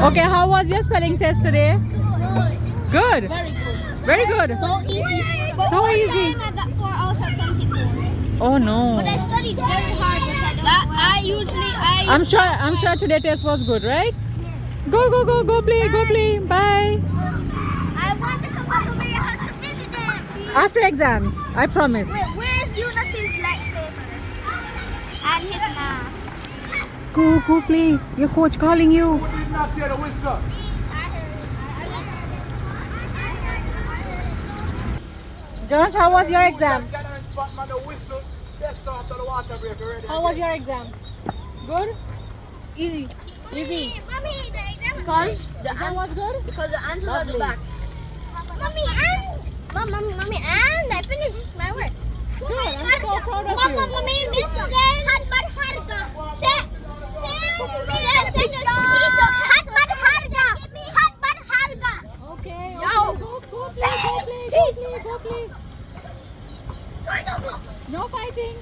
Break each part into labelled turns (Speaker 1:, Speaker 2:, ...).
Speaker 1: Okay, how was your spelling test today? Good.
Speaker 2: Very good.
Speaker 1: Very good.
Speaker 2: So easy. But
Speaker 1: So
Speaker 2: one
Speaker 1: easy.
Speaker 2: time I got 4 out of 24.
Speaker 1: Oh no.
Speaker 2: But I studied very hard, but I don't know.
Speaker 1: I'm sure today test was good, right? Go play. Bye.
Speaker 2: I want to come over to your house to visit them.
Speaker 1: After exams, I promise.
Speaker 2: Where is Eunice's lightsaber? And his mask.
Speaker 1: Go play. Your coach calling you.
Speaker 3: Who did not hear the whistle?
Speaker 1: Jonas, how was your exam?
Speaker 3: Gathering spot, man, the whistle. Just after the water break already.
Speaker 1: How was your exam? Good? Easy. Easy.
Speaker 2: Mommy, the exam
Speaker 1: Because the exam was good?
Speaker 2: because the answers
Speaker 1: are at the back.
Speaker 2: Mommy, and I finished my work.
Speaker 1: Good. I'm so proud of you.
Speaker 2: Mommy, Miss Hadbad Harga. Hadbad Harga.
Speaker 1: Okay.
Speaker 2: Yo.
Speaker 1: Go play. No fighting.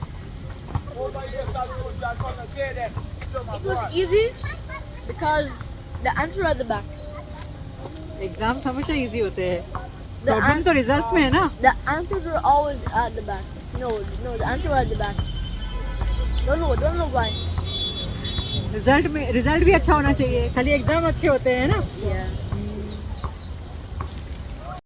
Speaker 3: Over here, Sal gonna get them.
Speaker 4: It was easy because the answer at the back.
Speaker 1: Exam हमेशा easy होते हैं
Speaker 4: The
Speaker 1: problem तो results में है ना
Speaker 4: The answers were always at the back. No, the answer was at the back. Don't know why.
Speaker 1: Result भी अच्छा होना चाहिए खाली एग्जाम अच्छे होते हैं ना
Speaker 4: Yeah.